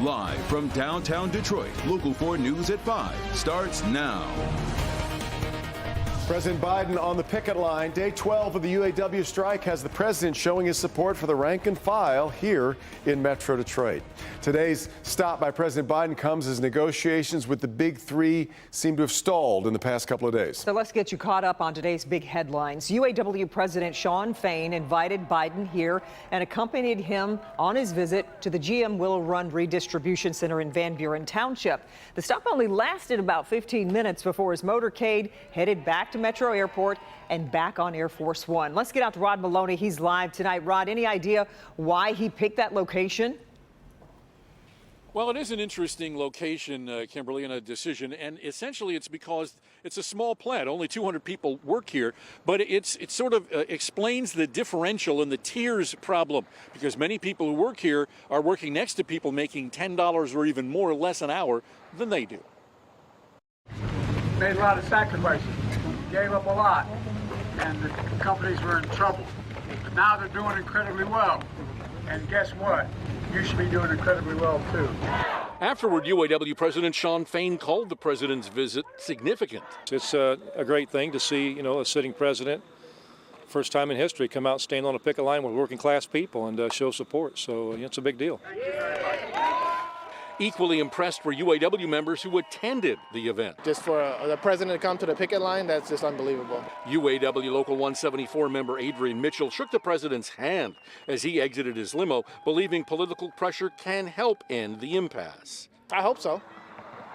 Live from downtown Detroit, Local 4 News at 5 starts now. President Biden on the picket line. Day 12 of the UAW strike has the president showing his support for the rank and file here in Metro Detroit. Today's stop by President Biden comes as negotiations with the big three seem to have stalled in the past couple of days. So let's get you caught up on today's big headlines. UAW President Shawn Fain invited Biden here and accompanied him on his visit to the GM Willow Run Redistribution Center in Van Buren Township. The stop only lasted about 15 minutes before his motorcade headed back to Metro Airport and back on Air Force One. Let's get out to Rod Maloney. He's live tonight. Rod, any idea why he picked that location? Well, it is an interesting location, Kimberly, and a decision, and essentially it's because it's a small plant. Only 200 people work here, but it sort of explains the differential and the tiers problem, because many people who work here are working next to people making $10 or even more or less an hour than they do. Made a lot of sacrifices, gave up a lot, and the companies were in trouble. But now they're doing incredibly well, and guess what? You should be doing incredibly well, too. Afterward, UAW President Shawn Fain called the president's visit significant. It's a great thing to see, a sitting president, first time in history, come out and stand on a picket line with working class people and show support. So it's a big deal. Equally impressed were UAW members who attended the event. Just for the president to come to the picket line, that's just unbelievable. UAW Local 174 member Adrian Mitchell shook the president's hand as he exited his limo, believing political pressure can help end the impasse. I hope so.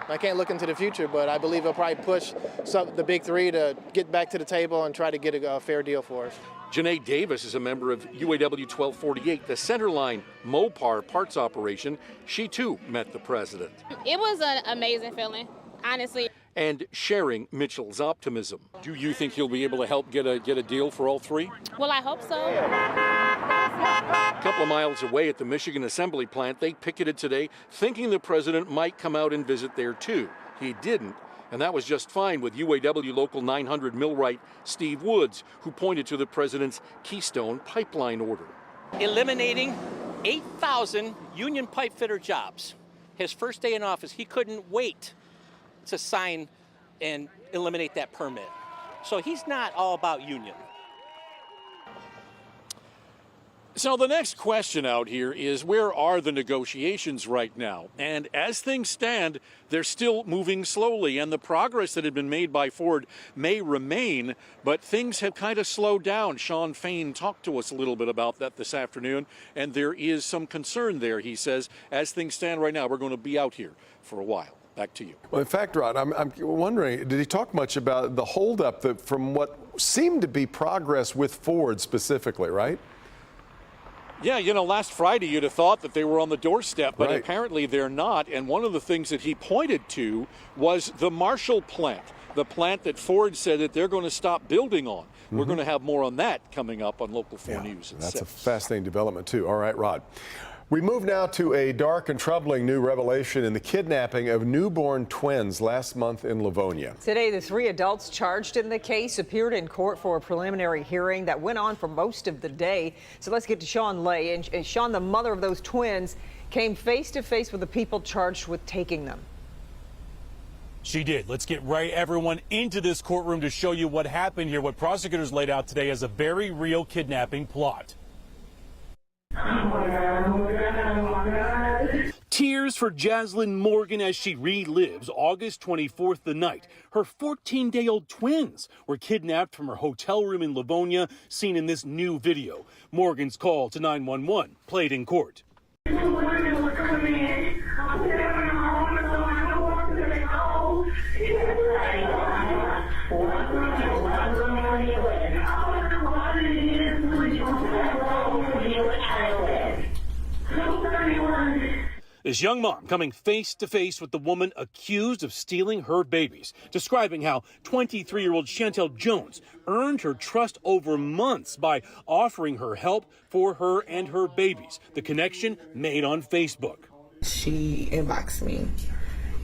I can't look into the future, but I believe he'll probably push the big three to get back to the table and try to get a fair deal for us. Janae Davis is a member of UAW 1248, the Centerline Mopar parts operation. She too met the president. It was an amazing feeling, honestly. And sharing Mitchell's optimism. Do you think he'll be able to help get a deal for all three? Well, I hope so. A couple of miles away at the Michigan Assembly Plant, they picketed today, thinking the president might come out and visit there too. He didn't. And that was just fine with UAW Local 900 millwright Steve Woods, who pointed to the president's Keystone pipeline order. Eliminating 8,000 union pipe fitter jobs. His first day in office, he couldn't wait to sign and eliminate that permit. So he's not all about union. So the next question out here is, where are the negotiations right now? And as things stand, they're still moving slowly, and the progress that had been made by Ford may remain, but things have kind of slowed down. Shawn Fain talked to us a little bit about that this afternoon, and there is some concern there. He says, as things stand right now, we're going to be out here for a while. Back to you. Well, in fact, Rod, I'm wondering, did he talk much about the holdup from what seemed to be progress with Ford specifically, right? Yeah, last Friday you'd have thought that they were on the doorstep, but right. Apparently they're not. And one of the things that he pointed to was the Marshall plant, the plant that Ford said that they're going to stop building on. We're going to have more on that coming up on Local 4 News. That's a fascinating development, too. All right, Rod. We move now to a dark and troubling new revelation in the kidnapping of newborn twins last month in Livonia. Today, the three adults charged in the case appeared in court for a preliminary hearing that went on for most of the day. So let's get to Sean Lay. And Sean, the mother of those twins, came face to face with the people charged with taking them. She did. Let's get everyone into this courtroom to show you what happened here, what prosecutors laid out today as a very real kidnapping plot. Tears for Jaslyn Morgan as she relives August 24th, the night her 14-day-old twins were kidnapped from her hotel room in Livonia, seen in this new video. Morgan's call to 911 played in court. This young mom coming face to face with the woman accused of stealing her babies, describing how 23-year-old Chantel Jones earned her trust over months by offering her help for her and her babies. The connection made on Facebook. She inboxed me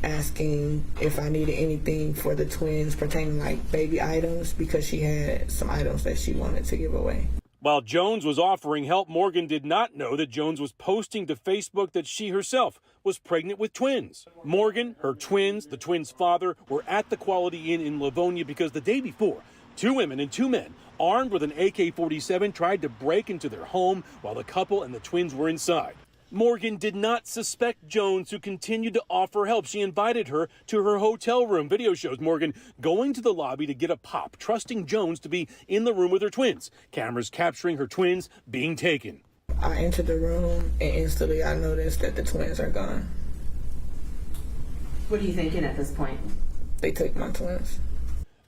asking if I needed anything for the twins pertaining like baby items, because she had some items that she wanted to give away. While Jones was offering help, Morgan did not know that Jones was posting to Facebook that she herself was pregnant with twins. Morgan, her twins, the twins' father, were at the Quality Inn in Livonia because the day before, 2 women and 2 men armed with an AK-47 tried to break into their home while the couple and the twins were inside. Morgan did not suspect Jones, who continued to offer help. She invited her to her hotel room. Video shows Morgan going to the lobby to get a pop, trusting Jones to be in the room with her twins. Cameras capturing her twins being taken. I entered the room and instantly I noticed that the twins are gone. What are you thinking at this point? They took my twins.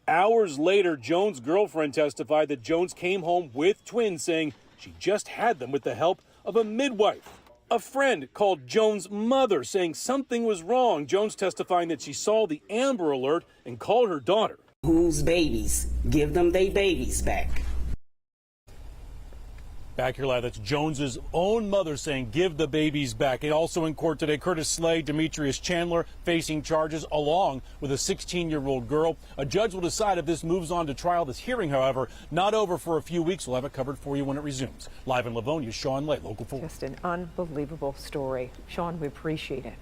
Hours later, Jones' girlfriend testified that Jones came home with twins, saying she just had them with the help of a midwife. A friend called Jones' mother, saying something was wrong. Jones testifying that she saw the Amber Alert and called her daughter. Whose babies? Give them their babies back. Back here live, that's Jones's own mother saying, give the babies back. And also in court today, Curtis Slade, Demetrius Chandler facing charges along with a 16-year-old girl. A judge will decide if this moves on to trial. This hearing, however, not over for a few weeks. We'll have it covered for you when it resumes. Live in Livonia, Sean Lay, Local 4. Just an unbelievable story. Sean, we appreciate it.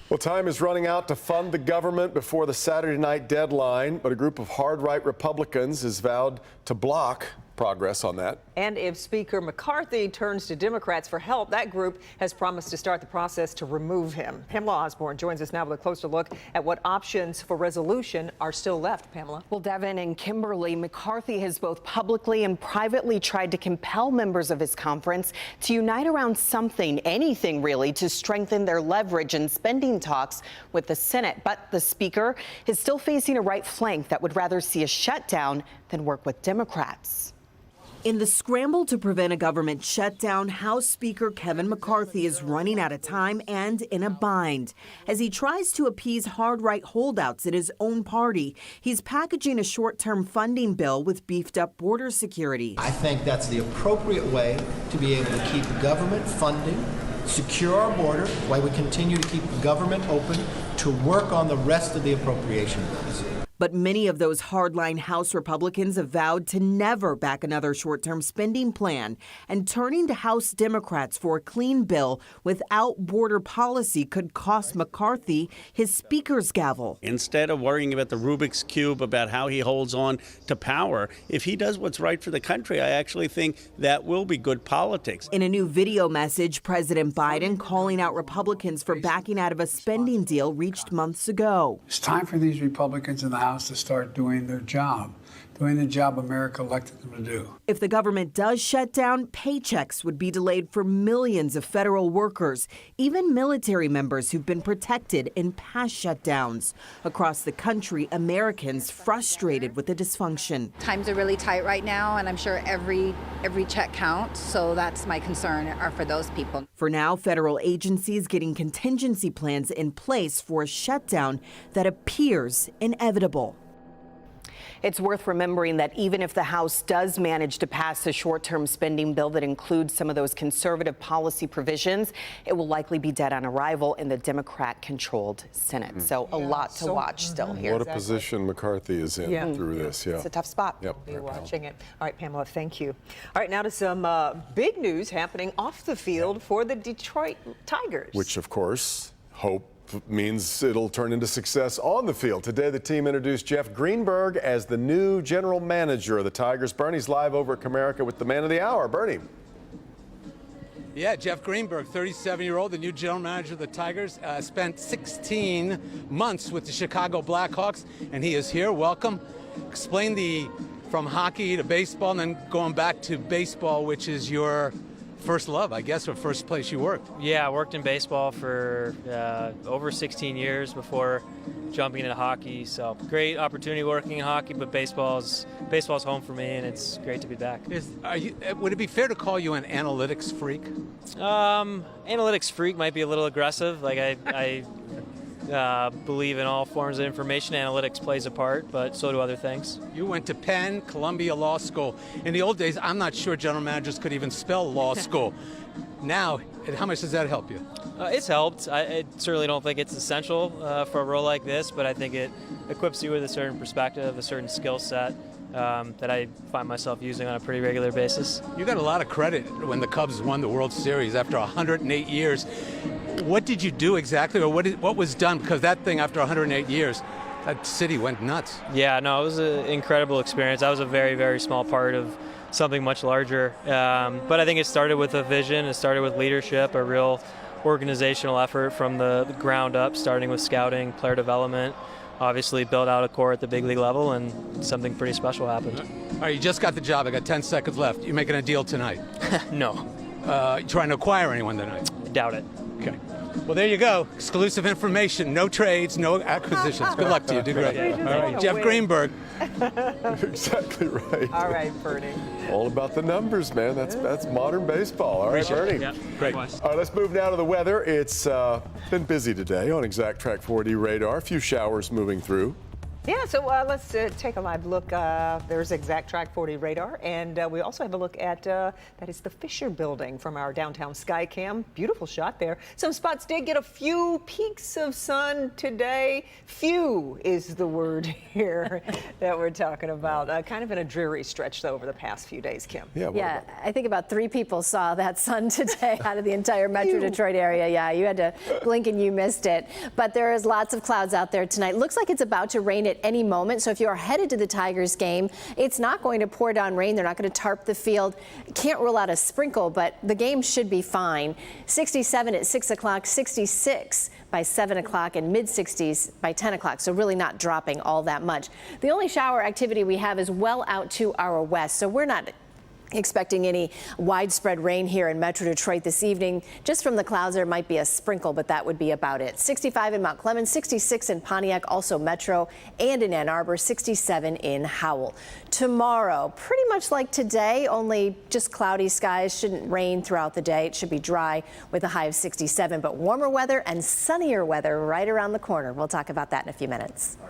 Well, time is running out to fund the government before the Saturday night deadline, but a group of hard-right Republicans has vowed to block progress on that. And if Speaker McCarthy turns to Democrats for help, that group has promised to start the process to remove him. Pamela Osborne joins us now with a closer look at what options for resolution are still left. Pamela. Well, Devin and Kimberly, McCarthy has both publicly and privately tried to compel members of his conference to unite around something, anything really, to strengthen their leverage in spending talks with the Senate. But the Speaker is still facing a right flank that would rather see a shutdown than work with Democrats. In the scramble to prevent a government shutdown, House Speaker Kevin McCarthy is running out of time and in a bind. As he tries to appease hard-right holdouts in his own party, he's packaging a short-term funding bill with beefed-up border security. I think that's the appropriate way to be able to keep government funding, secure our border, while we continue to keep government open to work on the rest of the appropriation bills. But many of those hardline House Republicans have vowed to never back another short-term spending plan, and turning to House Democrats for a clean bill without border policy could cost McCarthy his speaker's gavel. Instead of worrying about the Rubik's Cube, about how he holds on to power, if he does what's right for the country, I actually think that will be good politics. In a new video message, President Biden calling out Republicans for backing out of a spending deal reached months ago. It's time for these Republicans in the House to start doing their job, doing the job America elected them to do. If the government does shut down, paychecks would be delayed for millions of federal workers, even military members who've been protected in past shutdowns. Across the country, Americans frustrated with the dysfunction. Times are really tight right now, and I'm sure every check counts, so that's my concern are for those people. For now, federal agencies getting contingency plans in place for a shutdown that appears inevitable. It's worth remembering that even if the House does manage to pass a short-term spending bill that includes some of those conservative policy provisions, it will likely be dead on arrival in the Democrat-controlled Senate. So a lot to watch still here. What a position McCarthy is in through this. Yeah, it's a tough spot. Yep. We'll be watching it. All right, Pamela, thank you. All right, now to some big news happening off the field for the Detroit Tigers. Which, of course, hope means it'll turn into success on the field. Today, the team introduced Jeff Greenberg as the new general manager of the Tigers. Bernie's live over at Comerica with the man of the hour. Bernie. Yeah, Jeff Greenberg, 37-year-old, the new general manager of the Tigers, spent 16 months with the Chicago Blackhawks, and he is here. Welcome. Explain from hockey to baseball and then going back to baseball, which is your first love, I guess, or first place you worked. Yeah, I worked in baseball for over 16 years before jumping into hockey. So great opportunity working in hockey, but baseball's home for me, and it's great to be back. Would it be fair to call you an analytics freak? Analytics freak might be a little aggressive. Like I believe in all forms of information. Analytics plays a part, but so do other things. You went to Penn, Columbia Law School. In the old days, I'm not sure general managers could even spell law school. Now, how much does that help you? It's helped. I certainly don't think it's essential for a role like this, but I think it equips you with a certain perspective, a certain skill set, that I find myself using on a pretty regular basis. You got a lot of credit when the Cubs won the World Series after 108 years. What did you do exactly, or what was done? Because that thing, after 108 years, that city went nuts. Yeah, no, it was an incredible experience. I was a very, very small part of something much larger. But I think it started with a vision. It started with leadership, a real organizational effort from the ground up, starting with scouting, player development, obviously built out a core at the big league level, and something pretty special happened. All right, you just got the job. I got 10 seconds left. You making a deal tonight? No. You trying to acquire anyone tonight? Doubt it. Okay. Well, there you go. Exclusive information. No trades, no acquisitions. Good luck to you. Do great. All right, Jeff Greenberg. Exactly right. All right, Bernie. All about the numbers, man. That's modern baseball. All right, Bernie. Yeah, great. All right, let's move now to the weather. It's been busy today on Exact Track 4D radar. A few showers moving through. Yeah, so let's take a live look. There's Exact Track 40 radar, and we also have a look at that is the Fisher Building from our downtown Skycam. Beautiful shot there. Some spots did get a few peaks of sun today. Few is the word here that we're talking about. Kind of in a dreary stretch, though, over the past few days, Kim. Yeah, I think about 3 people saw that sun today out of the entire Metro Detroit area. Yeah, you had to blink and you missed it. But there is lots of clouds out there tonight. Looks like it's about to rain at any moment. So if you are headed to the Tigers game, it's not going to pour down rain. They're not going to tarp the field. Can't rule out a sprinkle, but the game should be fine. 67 at 6 o'clock, 66 by 7 o'clock, and mid-60s by 10 o'clock. So really not dropping all that much. The only shower activity we have is well out to our west. So we're not expecting any widespread rain here in Metro Detroit this evening. Just from the clouds, there might be a sprinkle, but that would be about it. 65 in Mount Clemens, 66 in Pontiac, also Metro, and in Ann Arbor, 67 in Howell. Tomorrow, pretty much like today, only just cloudy skies. Shouldn't rain throughout the day. It should be dry with a high of 67, but warmer weather and sunnier weather right around the corner. We'll talk about that in a few minutes.